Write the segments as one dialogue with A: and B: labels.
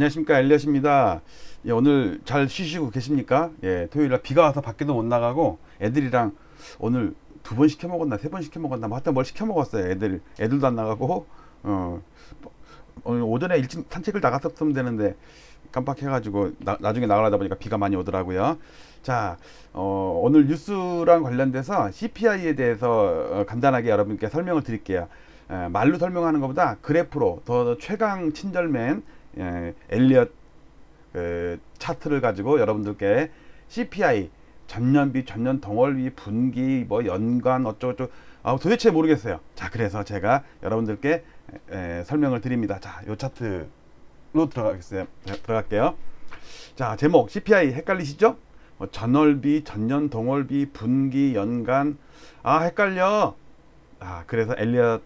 A: 안녕하십니까, 엘리엇입니다. 예, 오늘 잘 쉬시고 계십니까? 예, 토요일날 비가 와서 밖에도 못 나가고 애들이랑 오늘 2번 시켜 먹었나 3번 시켜 먹었나 뭐 하여튼 뭘 시켜 먹었어요. 애들도 안 나가고 오늘 오전에 일찍 산책을 나갔었으면 되는데 깜빡해가지고 나중에 나가려다 보니까 비가 많이 오더라고요. 자, 오늘 뉴스랑 관련돼서 CPI에 대해서 간단하게 여러분께 설명을 드릴게요. 말로 설명하는 것보다 그래프로 더 최강 친절맨 엘리엇 차트를 가지고 여러분들께 CPI 전년비, 전년 동월비, 분기, 뭐 연간 어쩌고저쩌고 도대체 모르겠어요. 자, 그래서 제가 여러분들께 설명을 드립니다. 자, 요 차트로 들어갈게요. 자, 제목 CPI 헷갈리시죠? 뭐 전월비, 전년 동월비, 분기, 연간 헷갈려. 그래서 엘리엇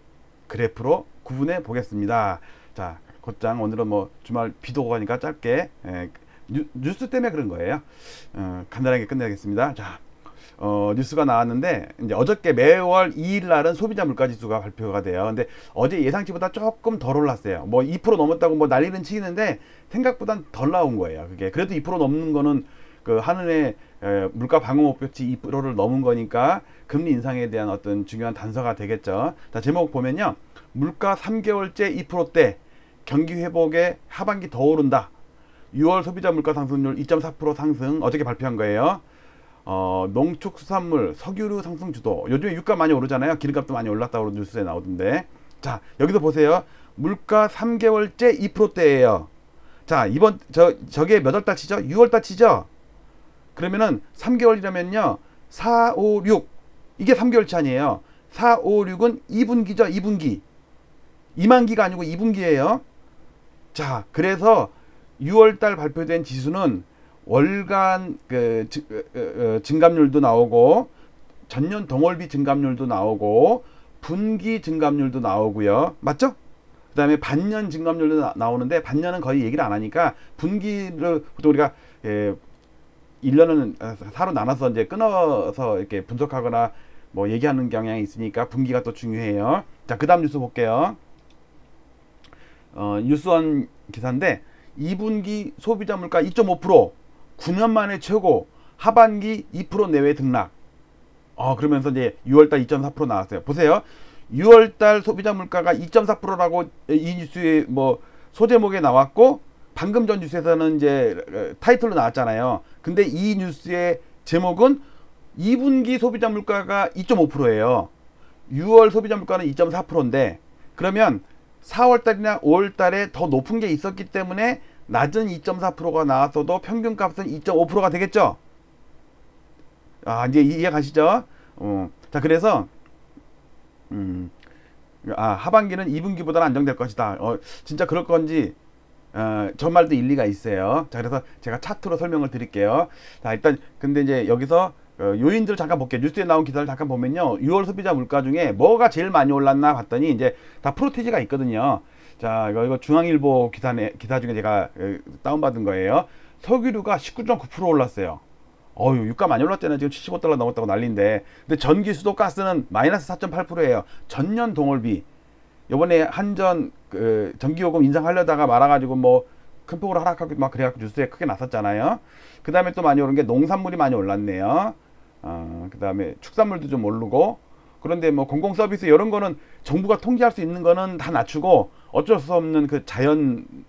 A: 그래프로 구분해 보겠습니다. 자, 곧장 오늘은 뭐 주말 비도 오고 하니까 짧게 뉴스 때문에 그런 거예요. 간단하게 끝내겠습니다. 자, 뉴스가 나왔는데 이제 어저께 매월 2일 날은 소비자 물가 지수가 발표가 돼요. 근데 어제 예상치보다 조금 덜 올랐어요. 뭐 2% 넘었다고 뭐 난리는 치는데 생각보단 덜 나온 거예요. 그게 그래도 2% 넘는 거는 그 한은의 물가 방어 목표치 2%를 넘은 거니까 금리 인상에 대한 어떤 중요한 단서가 되겠죠. 자, 제목 보면요. 물가 3개월째 2%대 경기 회복에 하반기 더 오른다. 6월 소비자 물가 상승률 2.4% 상승 어저께 발표한 거예요. 농축수산물, 석유류 상승 주도. 요즘에 유가 많이 오르잖아요. 기름값도 많이 올랐다고 뉴스에 나오던데. 자, 여기서 보세요. 물가 3개월째 2%대예요. 자, 저게 몇 월달 치죠? 6월달 치죠? 그러면은 3개월이라면요. 4, 5, 6. 이게 3개월치 아니에요. 4, 5, 6은 2분기죠. 2분기. 2만기가 아니고 2분기예요. 자, 그래서 6월달 발표된 지수는 월간 증감률도 나오고 전년 동월비 증감률도 나오고 분기 증감률도 나오고요. 맞죠? 그 다음에 반년 증감률도 나오는데 반년은 거의 얘기를 안 하니까 분기를 보통 우리가 1년은 4로 나눠서 이제 끊어서 이렇게 분석하거나 뭐 얘기하는 경향이 있으니까 분기가 또 중요해요. 자, 그 다음 뉴스 볼게요. 뉴스원 기사인데 2분기 소비자 물가 2.5% 9년 만에 최고 하반기 2% 내외 등락. 그러면서 이제 6월달 2.4% 나왔어요. 보세요. 6월달 소비자 물가가 2.4%라고 이 뉴스에 뭐 소제목에 나왔고 방금 전 뉴스에서는 이제 타이틀로 나왔잖아요. 근데 이 뉴스의 제목은 2분기 소비자 물가가 2.5%예요. 6월 소비자 물가는 2.4%인데 그러면 4월달이나 5월달에 더 높은 게 있었기 때문에 낮은 2.4%가 나왔어도 평균값은 2.5%가 되겠죠. 이제 이해 가시죠? 자, 그래서 하반기는 2분기보다는 안정될 것이다. 진짜 그럴 건지 저 말도 일리가 있어요. 자, 그래서 제가 차트로 설명을 드릴게요. 자, 일단 근데 이제 여기서 요인들을 잠깐 볼게요. 뉴스에 나온 기사를 잠깐 보면요. 6월 소비자 물가 중에 뭐가 제일 많이 올랐나 봤더니 이제 다 프로티지가 있거든요. 자, 이거 중앙일보 기사 중에 제가 다운받은 거예요. 석유류가 19.9% 올랐어요. 유가 많이 올랐잖아요. 지금 $75 넘었다고 난리인데. 근데 전기, 수도, 가스는 마이너스 4.8%예요. 전년 동월비. 요번에 한전 전기요금 인상하려다가 말아가지고 뭐 큰 폭으로 하락하고 막 그래갖고 뉴스에 크게 났었잖아요. 그 다음에 또 많이 오른 게 농산물이 많이 올랐네요. 그 다음에 축산물도 좀 오르고. 그런데 뭐 공공서비스 이런 거는 정부가 통제할 수 있는 거는 다 낮추고 어쩔 수 없는 그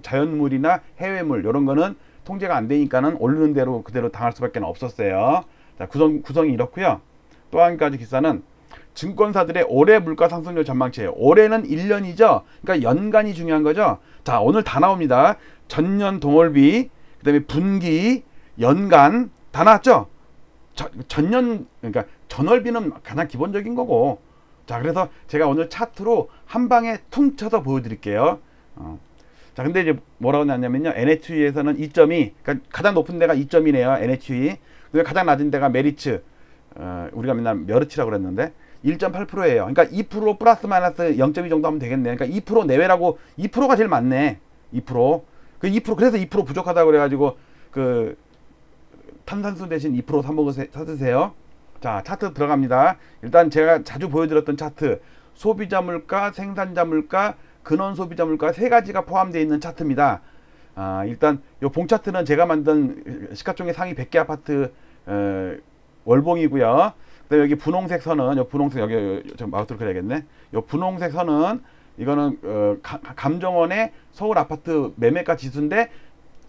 A: 자연물이나 해외물 이런 거는 통제가 안 되니까는 오르는 대로 그대로 당할 수밖에 없었어요. 자, 구성이 이렇고요. 또 한 가지 기사는 증권사들의 올해 물가 상승률 전망치예요. 올해는 1년이죠. 그러니까 연간이 중요한 거죠. 자, 오늘 다 나옵니다. 전년 동월비, 그 다음에 분기, 연간 다 나왔죠. 그러니까 전월비는 가장 기본적인 거고. 자, 그래서 제가 오늘 차트로 한 방에 퉁 쳐서 보여드릴게요. 자, 근데 이제 뭐라고 나냐면요. NHE에서는 2.2, 그러니까 가장 높은 데가 2.2네요. NHE. 그리고 가장 낮은 데가 메리츠. 우리가 맨날 메르치라고 그랬는데 1.8%예요. 그러니까 2% 플러스 마이너스 0.2 정도 하면 되겠네. 그러니까 2% 내외라고 2%가 제일 많네. 2%. 그 2% 그래서 2% 부족하다고 그래가지고 그 탄산수 대신 2% 사드세요. 자, 차트 들어갑니다. 일단 제가 자주 보여드렸던 차트 소비자 물가, 생산자 물가, 근원 소비자 물가 세 가지가 포함되어 있는 차트입니다. 일단 요 봉 차트는 제가 만든 시가총액 상위 100개 아파트 월봉이고요. 그다음에 여기 분홍색 선은 요 분홍색 여기 좀 마우스로 그려야겠네. 요 분홍색 선은 이거는 감정원의 서울 아파트 매매가 지수인데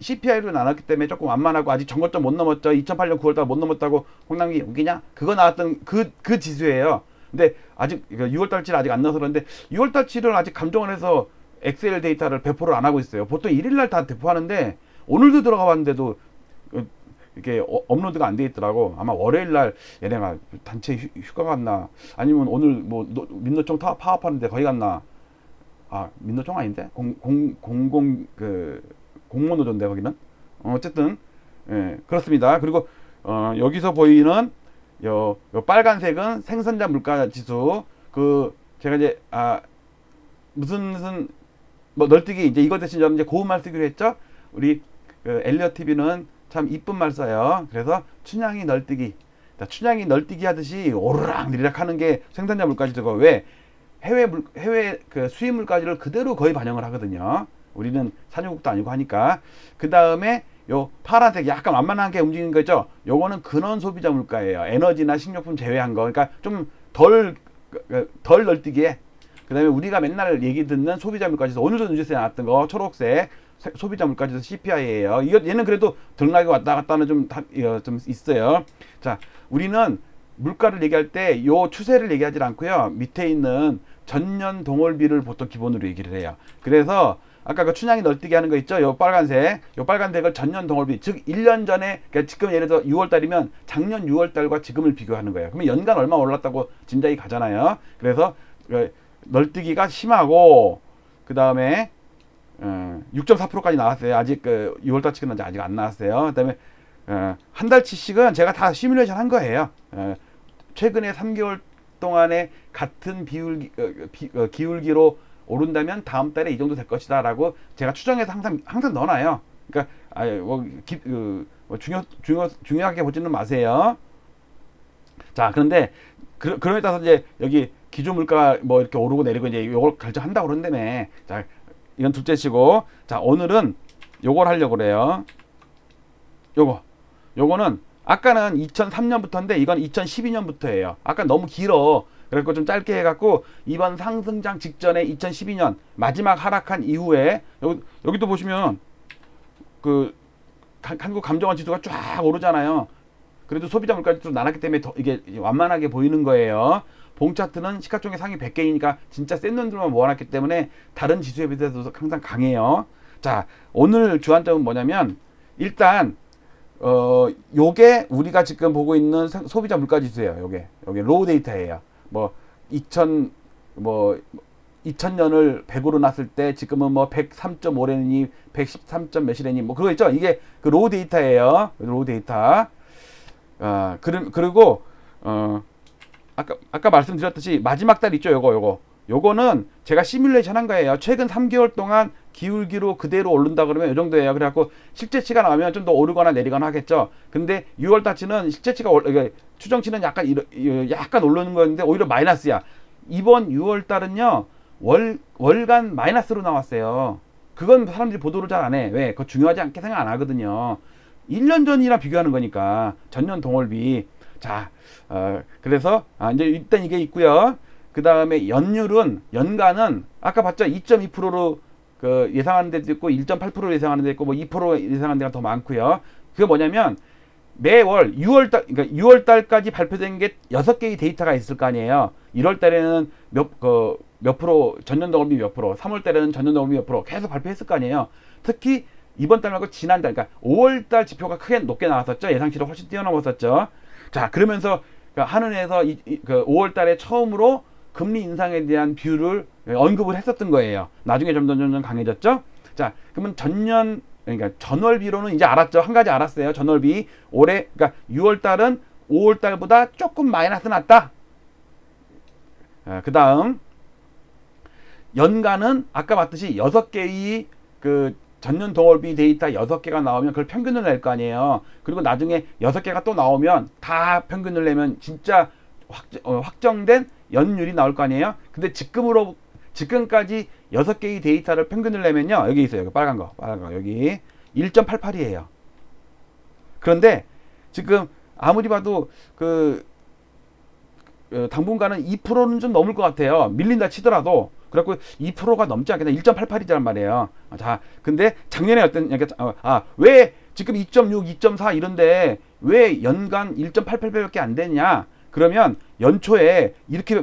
A: CPI로 나눴기 때문에 조금 완만하고 아직 전고점 못 넘었죠. 2008년 9월달 못 넘었다고 홍남기 웃기냐? 그거 나왔던 그 지수예요. 근데 아직 6월달치를 아직 안 나와서 그런데 6월달치를 아직 감정원에서 엑셀 데이터를 배포를 안 하고 있어요. 보통 1일날 다 배포하는데 오늘도 들어가 봤는데도 이게 업로드가 안 돼 있더라고. 아마 월요일날 얘네가 단체 휴가 갔나 아니면 오늘 뭐 민노총 파업하는데 거기 갔나. 민노총 아닌데 공무노조인데 거기는. 어쨌든 그렇습니다. 그리고 여기서 보이는 요 빨간색은 생산자 물가 지수. 제가 이제 무슨 뭐 널뛰기 이제 이거 대신 저는 이제 고운 말 쓰기로 했죠. 우리 엘리엇 TV는 참 이쁜 말 써요. 그래서 춘향이 널뛰기. 춘향이 널뛰기 하듯이 오르락 내리락 하는 게 생산자 물가 지수고, 왜 해외 수입 물가지를 그대로 거의 반영을 하거든요. 우리는 산유국도 아니고 하니까. 그 다음에 요 파란색 약간 완만하게 움직이는 거죠. 요거는 근원 소비자 물가예요. 에너지나 식료품 제외한 거. 그러니까 좀 덜 널뛰기에. 그 다음에 우리가 맨날 얘기 듣는 소비자 물가지수, 오늘도 뉴스에 나왔던 거 초록색 소비자 물가지수 CPI예요. 얘는 그래도 등락이 왔다 갔다는 좀 있어요. 자, 우리는 물가를 얘기할 때 요 추세를 얘기하지 않고요. 밑에 있는 전년 동월비를 보통 기본으로 얘기를 해요. 그래서 아까 그 춘향이 널뛰기 하는 거 있죠? 요 빨간색을 전년 동월비, 즉 1년 전에, 그러니까 지금 예를 들어 6월 달이면 작년 6월 달과 지금을 비교하는 거예요. 그러면 연간 얼마 올랐다고 짐작이 가잖아요. 그래서 널뛰기가 심하고, 그 다음에 6.4%까지 나왔어요. 아직 6월 달치는 아직 안 나왔어요. 그 다음에 한 달치씩은 제가 다 시뮬레이션 한 거예요. 최근에 3개월 동안에 같은 기울기로 오른다면 다음 달에 이 정도 될 것이다 라고 제가 추정해서 항상 넣어놔요. 그러니까 중요하게 보지는 마세요. 자, 그런데 그러에 따라서 이제 여기 기준 물가 뭐 이렇게 오르고 내리고 이제 요걸 결정한다고 그런다며. 자, 이건 둘째 치고, 자, 오늘은 요걸 하려고 그래요. 요거는 아까는 2003년부터인데 이건 2012년부터예요. 아까 너무 길어. 그래서 좀 짧게 해갖고 이번 상승장 직전에 2012년 마지막 하락한 이후에 여기도 보시면 한국 감정원 지수가 쫙 오르잖아요. 그래도 소비자 물가 지수 나눴기 때문에 더 이게 완만하게 보이는 거예요. 봉 차트는 시가총액 상위 100개이니까 진짜 센 놈들만 모아놨기 때문에 다른 지수에 비해서 항상 강해요. 자, 오늘 주안점은 뭐냐면, 일단 요게 우리가 지금 보고 있는 소비자 물가 지수예요. 요게 로우 데이터예요. 2000년을 100으로 놨을 때 지금은 103.5래니 113. 몇이래니 그거 있죠. 이게 그 로우 데이터예요. 로우 데이터. 그리고 아까 말씀드렸듯이 마지막 달 있죠. 요거는 제가 시뮬레이션 한 거예요. 최근 3개월 동안 기울기로 그대로 오른다 그러면 이 정도예요. 그래갖고 실제치가 나오면 좀 더 오르거나 내리거나 하겠죠. 근데 6월 달치는 실제치가 추정치는 약간 오르는 거였는데 오히려 마이너스야. 이번 6월 달은요 월간 마이너스로 나왔어요. 그건 사람들이 보도를 잘 안 해. 왜? 그거 중요하지 않게 생각 안 하거든요. 1년 전이랑 비교하는 거니까. 전년 동월비. 자, 그래서 이제 일단 이게 있고요. 그 다음에 연간은 아까 봤죠? 2.2%로 예상하는 데도 있고 1.8% 예상하는 데도 있고 2% 예상하는 데가 더 많고요. 그게 뭐냐면 매월 6월달, 그러니까 6월달까지 발표된 게 6개의 데이터가 있을 거 아니에요. 1월달에는 몇 프로, 전년 동월비 몇 프로, 3월달에는 전년 동월비 몇 프로 계속 발표했을 거 아니에요. 특히 이번 달 말고 지난달, 그러니까 5월달 지표가 크게 높게 나왔었죠. 예상치를 훨씬 뛰어넘었었죠. 자, 그러면서 한은에서 5월달에 처음으로 금리 인상에 대한 뷰를 언급을 했었던 거예요. 나중에 점점 강해졌죠. 자, 그러면 그러니까 전월비로는 이제 알았죠. 한 가지 알았어요. 전월비 그러니까 6월달은 5월달보다 조금 마이너스 났다. 그 다음 연간은 아까 봤듯이 6개의 전년 동월비 데이터 6개가 나오면 그걸 평균을 낼 거 아니에요. 그리고 나중에 6개가 또 나오면 다 평균을 내면 진짜 확정된 연율이 나올 거 아니에요. 근데 지금까지 6개의 데이터를 평균을 내면요. 여기 있어요. 여기 빨간 거. 여기 1.88이에요. 그런데 지금 아무리 봐도 당분간은 2%는 좀 넘을 것 같아요. 밀린다 치더라도. 그래갖고 2%가 넘지 않겠나. 1.88이란 말이에요. 자, 근데 작년에 왜 지금 2.6, 2.4 이런데 왜 연간 1.88밖에 안 되냐? 그러면 연초에 이렇게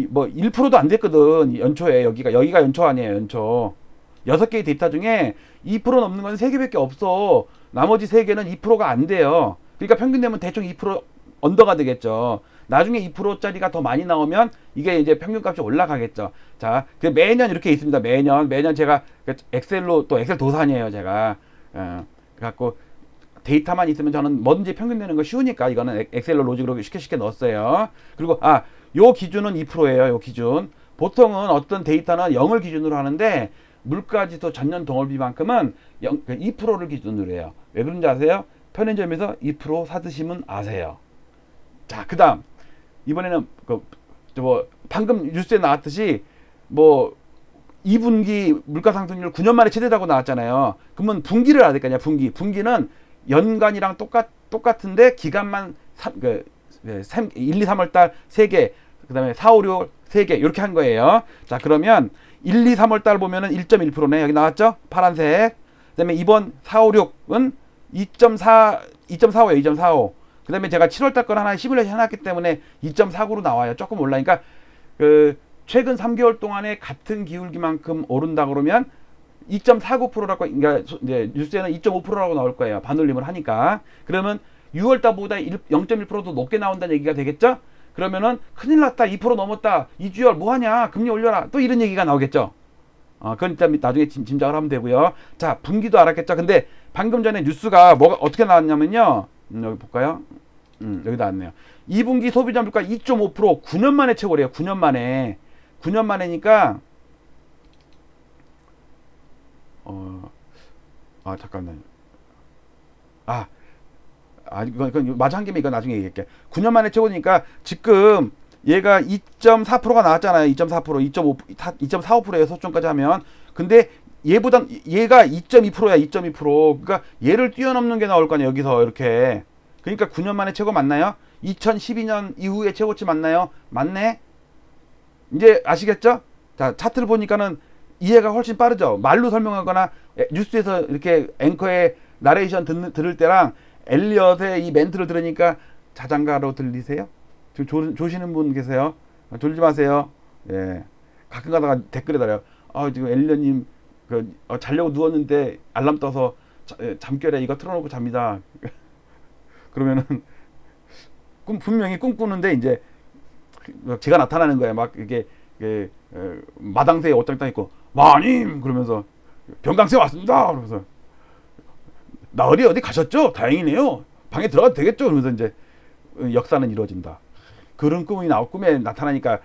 A: 뭐 1%도 안 됐거든. 연초에 여기가 연초 아니에요. 연초. 6개의 데이터 중에 2% 넘는 건 3개밖에 없어. 나머지 3개는 2%가 안 돼요. 그러니까 평균 되면 대충 2% 언더가 되겠죠. 나중에 2%짜리가 더 많이 나오면 이게 이제 평균값이 올라가겠죠. 자, 매년 이렇게 있습니다. 매년 제가 엑셀로 또 엑셀 도산이에요. 제가 그래갖고 데이터만 있으면 저는 뭐든지 평균 내는 거 쉬우니까 이거는 엑셀로 로직으로 쉽게 넣었어요. 그리고 요 기준은 2%예요. 요 기준. 보통은 어떤 데이터는 0을 기준으로 하는데 물가지수 전년 동월비만큼은 2%를 기준으로 해요. 왜 그런지 아세요? 편의점에서 2% 사드시면 아세요. 자, 그 다음 이번에는 방금 뉴스에 나왔듯이 뭐 2분기 물가상승률 9년 만에 최대라고 나왔잖아요. 그러면 분기를 알아야 될 거 아니야. 분기는 연간이랑 똑같은데 기간만 1, 2, 3월 달 3개, 그 다음에 4, 5, 6 3개 이렇게 한 거예요. 자, 그러면 1, 2, 3월 달 보면은 1.1%네. 여기 나왔죠? 파란색. 그 다음에 이번 4, 5, 6은 2.45예요. 2.45. 그 다음에 제가 7월 달 건 하나 시뮬레이션 해놨기 때문에 2.49로 나와요. 조금 올라니까 최근 3개월 동안에 같은 기울기만큼 오른다 그러면 2.49%라고, 그러니까 이제 뉴스에는 2.5%라고 나올 거예요. 반올림을 하니까. 그러면 6월 달보다 0.1%도 높게 나온다는 얘기가 되겠죠? 그러면은 큰일 났다. 2% 넘었다. 이주열 뭐하냐? 금리 올려라. 또 이런 얘기가 나오겠죠? 그건 일단 나중에 짐작을 하면 되고요. 자, 분기도 알았겠죠? 근데 방금 전에 뉴스가 어떻게 나왔냐면요. 여기 볼까요? 여기 나왔네요. 2분기 소비자 물가 2.5% 9년 만에 최고래요. 9년 만에. 9년 만에니까 잠깐만요. 이건 마저 한 김에 이거 나중에 얘기할게. 9년 만에 최고니까 지금 얘가 2.4%가 나왔잖아요. 2.4%, 2.45%예요. 소총까지 하면. 근데 얘가 2.2%야. 2.2%. 그러니까 얘를 뛰어넘는 게 나올 거 아니에요. 여기서 이렇게. 그러니까 9년 만에 최고 맞나요? 2012년 이후에 최고치 맞나요? 맞네. 이제 아시겠죠? 자, 차트를 보니까는 이해가 훨씬 빠르죠. 말로 설명하거나 뉴스에서 이렇게 앵커의 나레이션 들을 때랑 엘리엇의 이 멘트를 들으니까 자장가로 들리세요? 지금 조시는 분 계세요? 졸지 마세요. 예. 가끔 가다가 댓글에 달아요. 지금 엘리엇님 자려고 누웠는데 알람 떠서 잠결에 이거 틀어놓고 잡니다. 그러면은 분명히 꿈꾸는데 이제 제가 나타나는 거예요. 막 이게 마당새에 옷장 딱 있고 마님 그러면서 병강세 왔습니다. 그러면서 나 어디 가셨죠? 다행이네요. 방에 들어가도 되겠죠? 그러면서 이제 역사는 이루어진다. 그런 꿈에 나타나니까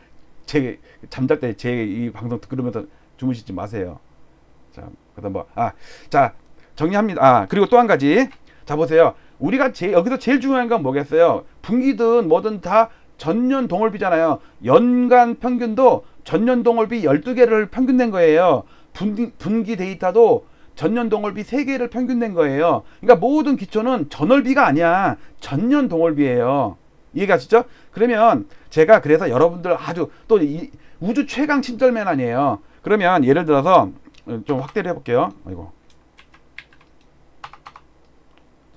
A: 제 잠잘 때 제 이 방송 들으면서 주무시지 마세요. 자, 그다음 자 정리합니다. 그리고 또 한 가지. 자, 보세요. 우리가 여기서 제일 중요한 건 뭐겠어요? 분기든 뭐든 다 전년 동월비잖아요. 연간 평균도 전년 동월비 12개를 평균 낸 거예요. 분기 데이터도 전년 동월비 3개를 평균 낸 거예요. 그러니까 모든 기초는 전월비가 아니야. 전년 동월비예요. 이해가시죠? 그러면 제가 그래서 여러분들 아주 또 우주 최강 친절맨 아니에요. 그러면 예를 들어서 좀 확대를 해볼게요.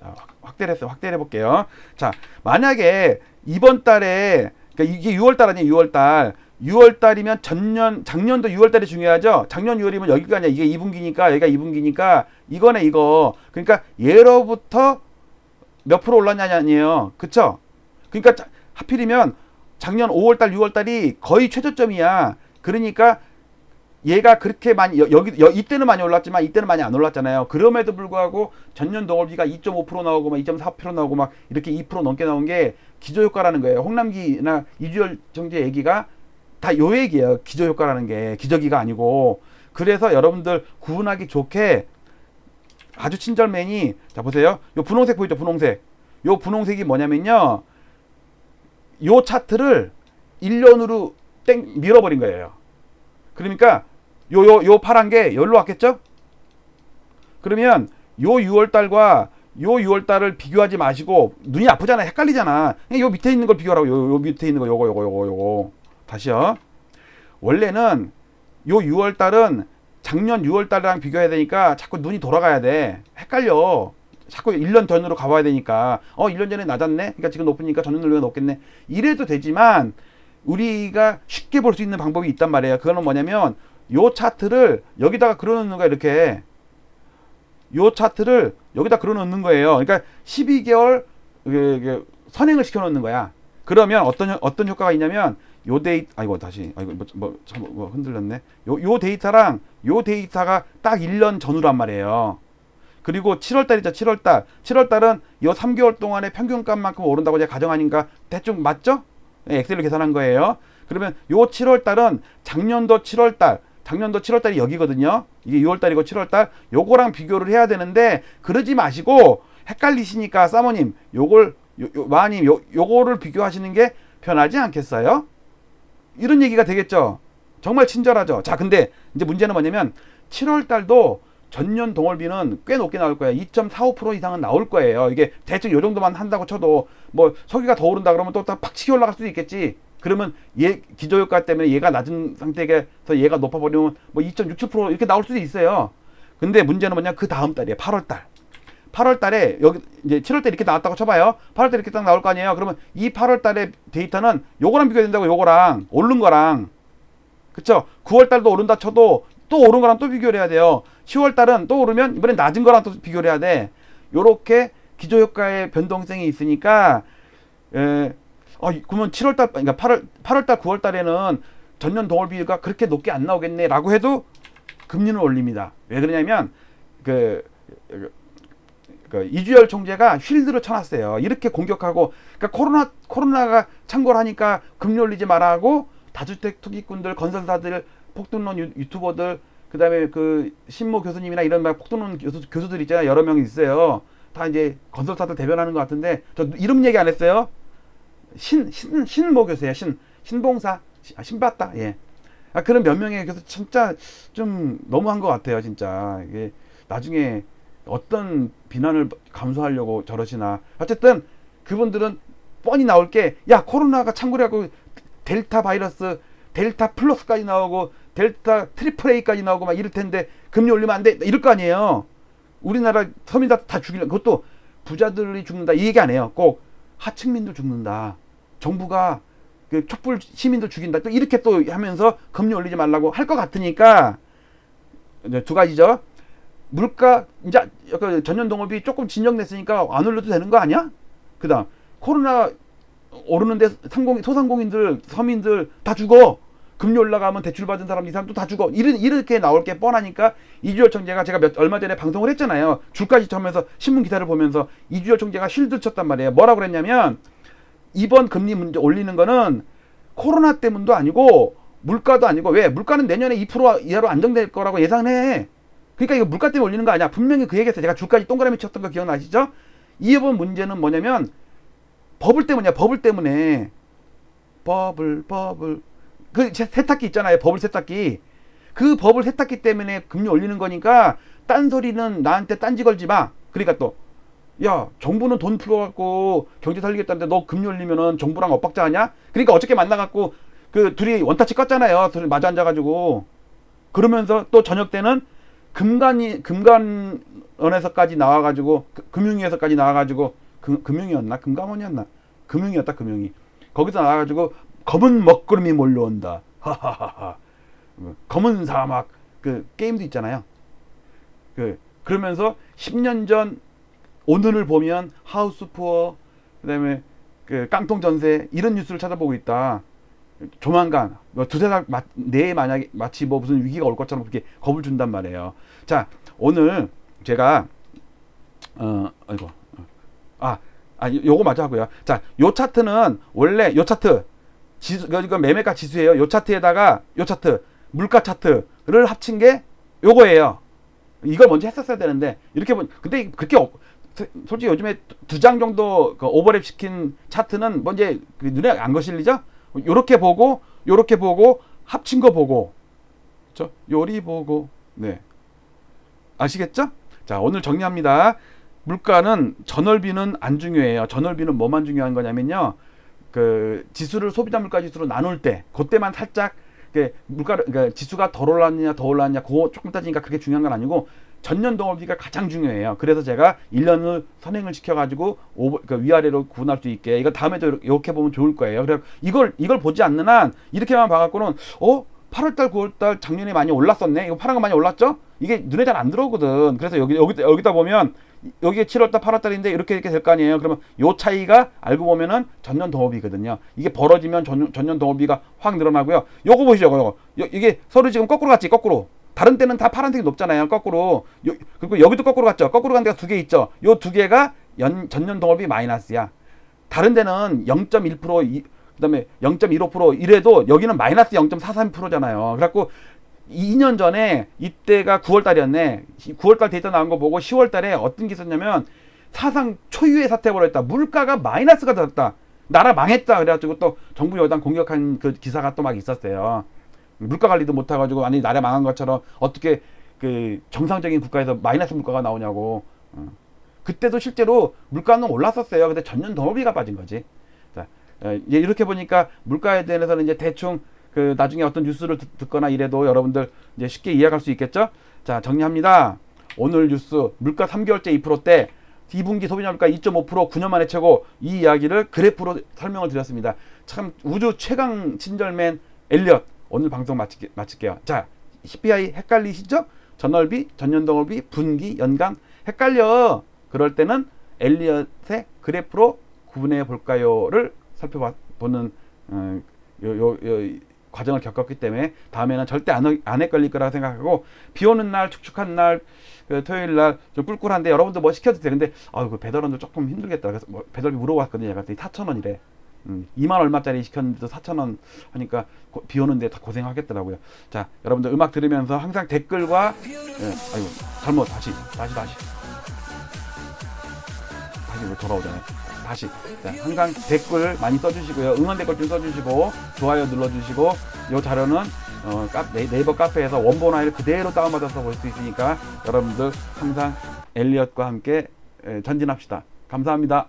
A: 자, 확대를 해볼게요. 자, 만약에 이번 달에, 그러니까 이게 6월달 아니에요. 6월달. 6월달이면 작년도 6월달이 중요하죠. 작년 6월이면 여기가 아니야. 이게 2분기니까, 여기가 2분기니까 이거네, 이거. 그러니까 예로부터 몇 프로 올랐냐 아니에요. 그쵸? 그러니까 하필이면 작년 5월달, 6월달이 거의 최저점이야. 그러니까 얘가 그렇게 많이 이때는 많이 올랐지만 이때는 많이 안 올랐잖아요. 그럼에도 불구하고 전년 동월비가 2.5% 나오고 막 2.4% 나오고 막 이렇게 2% 넘게 나온 게 기저효과라는 거예요. 홍남기나 이주열 정재 얘기가 다 요 얘기예요. 기저효과라는 게 기저귀가 아니고. 그래서 여러분들 구분하기 좋게 아주 친절맨이, 자 보세요. 요 분홍색 보이죠? 분홍색. 요 분홍색이 뭐냐면요. 요 차트를 1년으로 밀어버린 거예요. 그러니까 요 파란 게 여기로 왔겠죠? 그러면 요 6월달과 요 6월달을 비교하지 마시고 눈이 아프잖아, 헷갈리잖아. 요 밑에 있는 걸 비교하라고. 요 밑에 있는 거 요거 다시요. 원래는 요 6월달은 작년 6월달이랑 비교해야 되니까 자꾸 눈이 돌아가야 돼. 헷갈려. 자꾸 1년 전으로 가봐야 되니까 1년 전에 낮았네, 그러니까 지금 높으니까 전년 동기가 높겠네, 이래도 되지만 우리가 쉽게 볼 수 있는 방법이 있단 말이에요. 그거는 뭐냐면 요 차트를 여기다가 그려놓는 거야. 이렇게 요 차트를 여기다 그려놓는 거예요. 그러니까 12개월 선행을 시켜놓는 거야. 그러면 어떤 효과가 있냐면 요 데이터, 아이고 다시, 아이고 뭐 흔들렸네. 요 데이터랑 요 데이터가 딱 1년 전후란 말이에요. 그리고 7월달이죠. 7월달은 요 3개월 동안의 평균값만큼 오른다고 제가 가정하니까 대충 맞죠? 네, 엑셀로 계산한 거예요. 그러면 요 7월달은 작년도 7월달이 여기거든요. 이게 6월달이고 7월달, 요거랑 비교를 해야 되는데 그러지 마시고 헷갈리시니까 사모님 마님 요거를 비교하시는 게 편하지 않겠어요? 이런 얘기가 되겠죠. 정말 친절하죠. 자, 근데 이제 문제는 뭐냐면 7월달도 전년 동월비는 꽤 높게 나올 거예요. 2.45% 이상은 나올 거예요. 이게 대충 요 정도만 한다고 쳐도 뭐 석유가 더 오른다 그러면 또 팍 치게 올라갈 수도 있겠지. 그러면 기저효과 때문에 얘가 낮은 상태에서 얘가 높아버리면 뭐 2.67% 이렇게 나올 수도 있어요. 근데 문제는 뭐냐, 그 다음 달이에요. 8월달에 여기 이제 7월달 이렇게 나왔다고 쳐봐요. 8월달 이렇게 딱 나올 거 아니에요. 그러면 이 8월달의 데이터는 요거랑 비교해야 된다고. 요거랑 오른 거랑, 그쵸? 9월달도 오른다 쳐도 또 오른 거랑 또 비교를 해야 돼요. 10월달은 또 오르면 이번엔 낮은 거랑 또 비교를 해야 돼. 요렇게 기저효과의 변동성이 있으니까 그러면 7월달, 그러니까 8월달, 9월달에는 전년 동월비가 그렇게 높게 안 나오겠네 라고 해도 금리는 올립니다. 왜 그러냐면 이주열 총재가 쉴드를 쳐놨어요. 이렇게 공격하고, 그러니까 코로나가 창궐 하니까 금리 올리지 마라 하고 다주택 투기꾼들, 건설사들, 폭등론 유튜버들, 그 다음에 그 신모 교수님이나 이런 막 폭등론 교수들 있잖아요. 여러 명 있어요. 다 이제 건설사들 대변하는 것 같은데 저 이름 얘기 안 했어요. 신모 교수예요. 신봉사, 신봤다. 예. 그런 몇 명의 교수 진짜 좀 너무한 것 같아요. 진짜 이게 나중에 어떤 비난을 감수하려고 저러시나. 어쨌든 그분들은 뻔히 나올 게, 야, 코로나가 창궐하고 델타 바이러스, 델타 플러스까지 나오고 델타 트리플 A까지 나오고 막 이럴 텐데 금리 올리면 안 돼, 이럴 거 아니에요. 우리나라 서민 다 죽이려, 그것도 부자들이 죽는다 이 얘기 안 해요. 꼭 하층민들 죽는다, 정부가 그 촛불 시민들 죽인다, 또 이렇게 또 하면서 금리 올리지 말라고 할 것 같으니까 두 가지죠. 물가 이제 전년 동업이 조금 진정됐으니까 안 올려도 되는 거 아니야? 그다음 코로나 오르는데 소상공인들, 서민들 다 죽어. 금리 올라가면 대출 받은 사람, 이 사람도 다 죽어. 이렇게 나올 게 뻔하니까 이주열 총재가, 제가 얼마 전에 방송을 했잖아요. 줄까지 쳐면서 신문 기사를 보면서 이주열 총재가 쉴드 쳤단 말이에요. 뭐라고 그랬냐면, 이번 금리 문제 올리는 거는 코로나 때문도 아니고 물가도 아니고, 왜? 물가는 내년에 2% 이하로 안정될 거라고 예상해. 그러니까 이거 물가 때문에 올리는 거 아니야. 분명히 그 얘기했어요. 제가 줄까지 동그라미 쳤던 거 기억나시죠? 이번 문제는 뭐냐면 버블 때문이야. 버블 때문에. 버블 그 세탁기 있잖아요. 버블 세탁기. 그 버블 세탁기 때문에 금리 올리는 거니까 딴소리는 나한테 딴지 걸지 마. 그러니까 또, 야, 정부는 돈 풀어갖고 경제 살리겠다는데 너 금리 올리면은 정부랑 엇박자 하냐? 그러니까 어저께 만나갖고 그 둘이 원타치 껐잖아요. 둘이 마주 앉아가지고. 그러면서 또 저녁 때는 금감원에서까지 나와가지고, 금융위에서까지 나와가지고, 금융이었나? 금감원이었나? 금융이었다, 금융이. 거기서 나와가지고 검은 먹구름이 몰려온다. 하하하하. 검은 사막, 그 게임도 있잖아요. 그러면서 10년 전 오늘을 보면 하우스 푸어, 그다음에 그 깡통 전세, 이런 뉴스를 찾아보고 있다. 조만간 두세 달 내에 만약에 마치 뭐 무슨 위기가 올 것처럼 그렇게 겁을 준단 말이에요. 자, 오늘 제가 요거 마저 하고요. 자, 요 차트는 원래 요 차트 지수, 이거 매매가 지수예요. 요 차트에다가 요 차트 물가 차트를 합친 게 요거예요. 이걸 먼저 했었어야 되는데, 이렇게 근데 그렇게 솔직히 요즘에 2장 정도 그 오버랩 시킨 차트는 먼저 그 눈에 안 거실리죠? 요렇게 보고 합친 거 보고 저 요리 보고. 네. 아시겠죠? 자, 오늘 정리합니다. 물가는 전월비는 안 중요해요. 전월비는 뭐만 중요한 거냐면요. 그 지수를 소비자 물가 지수로 나눌 때 그때만 살짝 물가 그러니까 지수가 덜 올랐느냐 더 올랐느냐 그거 조금 따지니까 그렇게 중요한 건 아니고 전년 동업비가 가장 중요해요. 그래서 제가 1년을 선행을 시켜가지고 위아래로 구분할 수 있게 이거 다음에도 이렇게 보면 좋을 거예요. 그래 이걸 보지 않는 한 이렇게만 봐갖고는 8월달 9월달 작년에 많이 올랐었네. 이거 파란 거 많이 올랐죠? 이게 눈에 잘 안 들어오거든. 그래서 여기다 보면 여기에 7월달 8월달인데 이렇게 될 거 아니에요. 그러면 요 차이가 알고 보면은 전년 동업이거든요. 이게 벌어지면 전년 동업비가 확 늘어나고요. 요거 보시죠. 요거. 이게 서로 지금 거꾸로 갔지. 거꾸로. 다른 때는 다 파란색이 높잖아요. 거꾸로. 그리고 여기도 거꾸로 갔죠. 거꾸로 간 데가 두 개 있죠. 요 두 개가 전년 동업이 마이너스야. 다른 데는 0.1%, 그다음에 0.15% 이래도 여기는 마이너스 0.43%잖아요. 그래갖고 2년 전에 이때가 9월 달이었네. 9월 달 데이터 나온 거 보고 10월 달에 어떤 게 있었냐면 사상 초유의 사태가 벌어졌다. 물가가 마이너스가 됐다. 나라 망했다. 그래가지고 또 정부 여당 공격한 그 기사가 또 막 있었어요. 물가 관리도 못해가지고 아니 나라 망한 것처럼 어떻게 그 정상적인 국가에서 마이너스 물가가 나오냐고. 그때도 실제로 물가는 올랐었어요. 근데 전년 동업비가 빠진 거지. 자, 이제 이렇게 보니까 물가에 대해서는 이제 대충 그 나중에 어떤 뉴스를 듣거나 이래도 여러분들 이제 쉽게 이해할 수 있겠죠? 자, 정리합니다. 오늘 뉴스 물가 3개월째 2%대 2분기 소비자 물가 2.5% 9년 만에 최고 이 이야기를 그래프로 설명을 드렸습니다. 참 우주 최강 친절맨 엘리엇 오늘 방송 마칠게요. 자, CPI 헷갈리시죠? 전월비, 전년동월비, 분기, 연간 헷갈려. 그럴 때는 엘리엇의 그래프로 구분해 볼까요를 살펴보는 과정을 겪었기 때문에 다음에는 절대 안 헷갈릴 거라고 생각하고 비 오는 날 축축한 날 그 토요일 날 좀 꿀꿀한데 여러분들 뭐 시켜도 돼. 근데 그 배달원도 조금 힘들겠다. 그래서 뭐 배달비 물어봤거든요. 제가 4,000원이래. 2만 얼마짜리 시켰는데도 4,000원 하니까 비 오는데 다 고생하겠더라고요. 자, 여러분들 음악 들으면서 항상 댓글과 아이고 잘못 다시 왜 돌아오잖아요. 다시 자, 항상 댓글 많이 써주시고요. 응원 댓글 좀 써주시고 좋아요 눌러주시고 이 자료는 네이버 카페에서 원본 파일 그대로 다운받아서 볼 수 있으니까 여러분들 항상 엘리엇과 함께 전진합시다. 감사합니다.